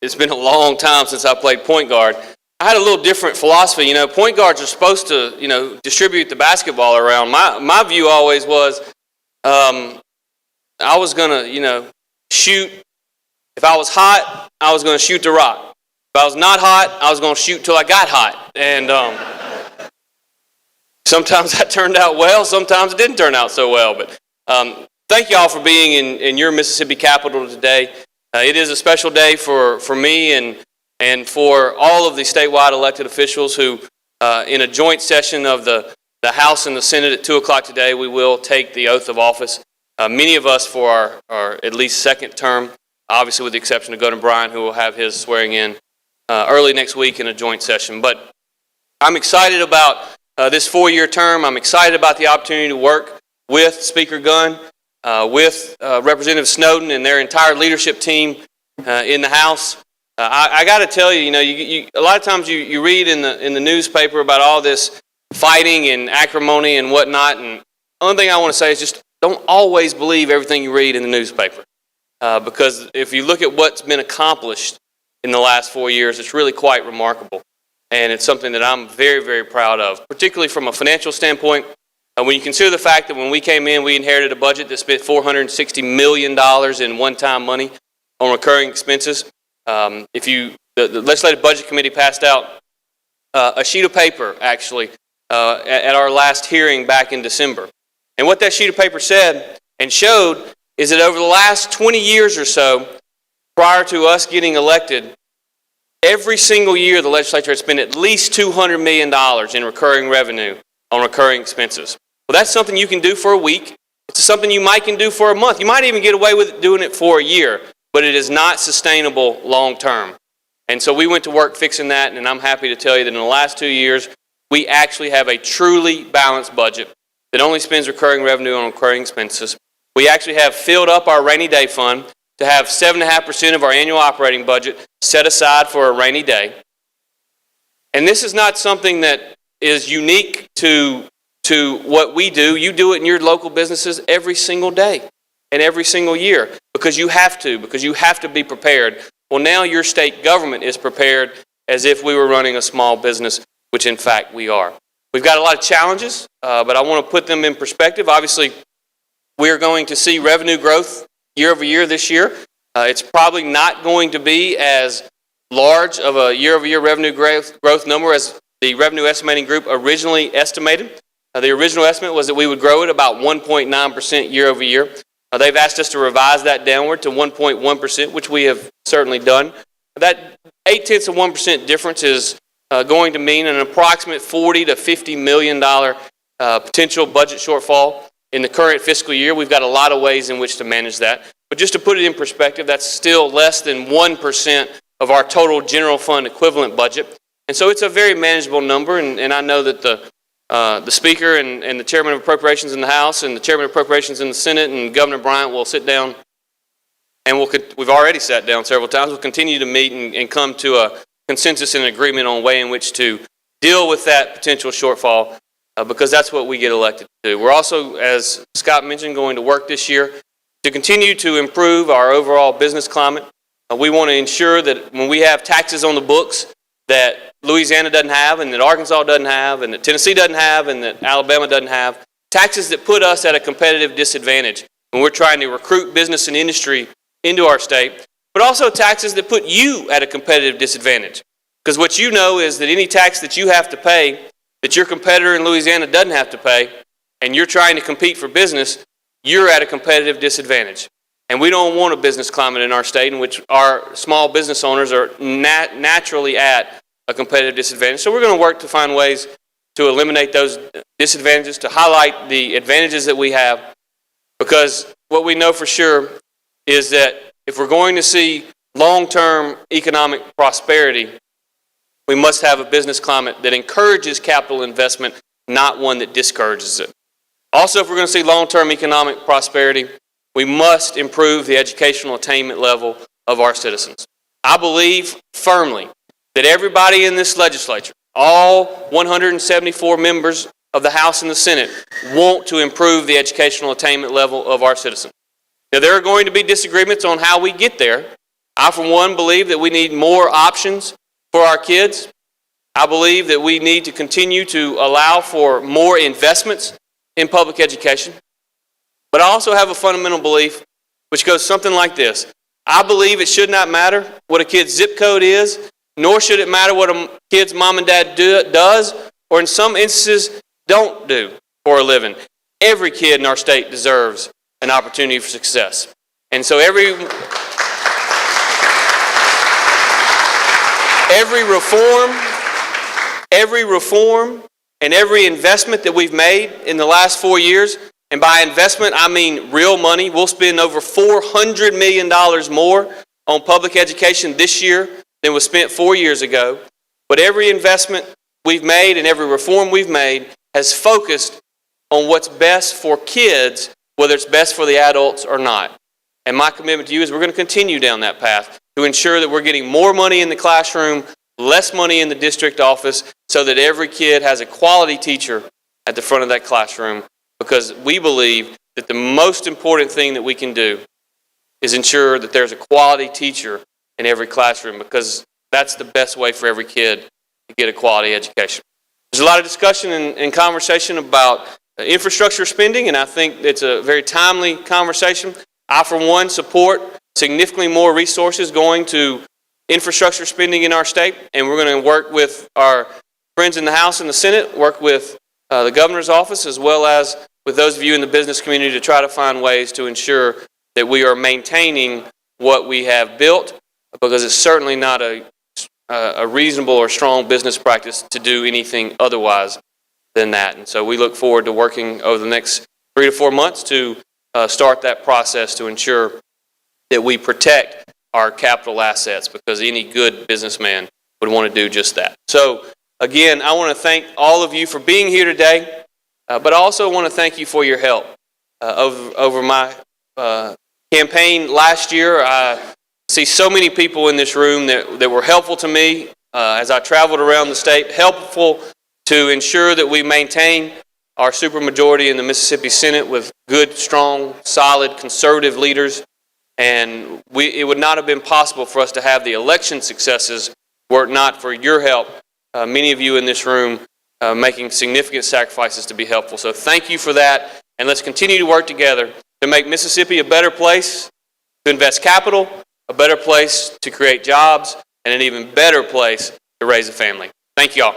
it's been a long time since I played point guard. I had a little different philosophy. You know, point guards are supposed to, you know, distribute the basketball around. My view always was I was going to, you know, shoot. If I was hot, I was going to shoot the rock. If I was not hot, I was going to shoot till I got hot. And sometimes that turned out well. Sometimes it didn't turn out so well. But thank you all for being in your Mississippi Capitol today. It is a special day for me and for all of the statewide elected officials who, in a joint session of the House and the Senate at 2 o'clock today, we will take the oath of office. Many of us for our at least second term, obviously with the exception of Governor Bryan, who will have his swearing in early next week in a joint session. But I'm excited about this 4-year term. I'm excited about the opportunity to work with Speaker Gunn, with Representative Snowden and their entire leadership team in the House. I got to tell you, a lot of times you read in the newspaper about all this fighting and acrimony and whatnot, and the only thing I want to say is just don't always believe everything you read in the newspaper, because if you look at what's been accomplished in the last 4 years, it's really quite remarkable, and it's something that I'm very, very proud of, particularly from a financial standpoint. When you consider the fact that when we came in, we inherited a budget that spent $460 million in one-time money on recurring expenses. The Legislative Budget Committee passed out a sheet of paper, actually, at our last hearing back in December. And what that sheet of paper said and showed is that over the last 20 years or so, prior to us getting elected, every single year the legislature had spent at least $200 million in recurring revenue on recurring expenses. Well, that's something you can do for a week. It's something you might can do for a month. You might even get away with doing it for a year, but it is not sustainable long term. And so we went to work fixing that, and I'm happy to tell you that in the last 2 years, we actually have a truly balanced budget that only spends recurring revenue on recurring expenses. We actually have filled up our rainy day fund to have 7.5% of our annual operating budget set aside for a rainy day. And this is not something that is unique to what we do. You do it in your local businesses every single day and every single year because you have to be prepared. Well, now your state government is prepared as if we were running a small business, which in fact we are. We've got a lot of challenges, but I want to put them in perspective. Obviously, we're going to see revenue growth year over year this year. It's probably not going to be as large of a year-over-year revenue growth number as the revenue estimating group originally estimated. The original estimate was that we would grow at about 1.9% year over year. They've asked us to revise that downward to 1.1%, which we have certainly done. That 0.8% difference is going to mean an approximate $40 to $50 million potential budget shortfall in the current fiscal year. We've got a lot of ways in which to manage that. But just to put it in perspective, that's still less than 1% of our total general fund equivalent budget. And so it's a very manageable number, and I know that the Speaker and the Chairman of Appropriations in the House and the Chairman of Appropriations in the Senate and Governor Bryant will sit down, and we've already sat down several times. We'll continue to meet and come to a consensus and agreement on a way in which to deal with that potential shortfall because that's what we get elected to do. We're also, as Scott mentioned, going to work this year to continue to improve our overall business climate. We want to ensure that when we have taxes on the books that Louisiana doesn't have and that Arkansas doesn't have and that Tennessee doesn't have and that Alabama doesn't have, taxes that put us at a competitive disadvantage when we're trying to recruit business and industry into our state, but also taxes that put you at a competitive disadvantage. Because what you know is that any tax that you have to pay that your competitor in Louisiana doesn't have to pay and you're trying to compete for business, you're at a competitive disadvantage. And we don't want a business climate in our state in which our small business owners are naturally at a competitive disadvantage. So we're going to work to find ways to eliminate those disadvantages, to highlight the advantages that we have, because what we know for sure is that if we're going to see long-term economic prosperity, we must have a business climate that encourages capital investment, not one that discourages it. Also, if we're going to see long-term economic prosperity, we must improve the educational attainment level of our citizens. I believe firmly that everybody in this legislature, all 174 members of the House and the Senate, want to improve the educational attainment level of our citizens. Now, there are going to be disagreements on how we get there. I, for one, believe that we need more options for our kids. I believe that we need to continue to allow for more investments in public education. But I also have a fundamental belief which goes something like this. I believe it should not matter what a kid's zip code is, nor should it matter what a kid's mom and dad does, or in some instances don't do for a living. Every kid in our state deserves an opportunity for success. And so every reform and every investment that we've made in the last 4 years, and by investment I mean real money, we'll spend over $400 million more on public education this year than was spent 4 years ago. But every investment we've made and every reform we've made has focused on what's best for kids, whether it's best for the adults or not. And my commitment to you is we're going to continue down that path to ensure that we're getting more money in the classroom, less money in the district office, so that every kid has a quality teacher at the front of that classroom, because we believe that the most important thing that we can do is ensure that there's a quality teacher in every classroom, because that's the best way for every kid to get a quality education. There's a lot of discussion and conversation about infrastructure spending, and I think it's a very timely conversation. I, for one, support significantly more resources going to infrastructure spending in our state, and we're going to work with our friends in the House and the Senate, work with the governor's office, as well as with those of you in the business community, to try to find ways to ensure that we are maintaining what we have built, because it's certainly not a reasonable or strong business practice to do anything otherwise than that. And so we look forward to working over the next 3 to 4 months to start that process to ensure that we protect our capital assets, because any good businessman would want to do just that. So again, I want to thank all of you for being here today, but I also want to thank you for your help. Over my campaign last year, I see so many people in this room that were helpful to me as I traveled around the state, helpful to ensure that we maintain our supermajority in the Mississippi Senate with good, strong, solid, conservative leaders. And it would not have been possible for us to have the election successes were it not for your help, many of you in this room making significant sacrifices to be helpful. So thank you for that, and let's continue to work together to make Mississippi a better place to invest capital, a better place to create jobs, and an even better place to raise a family. Thank you all.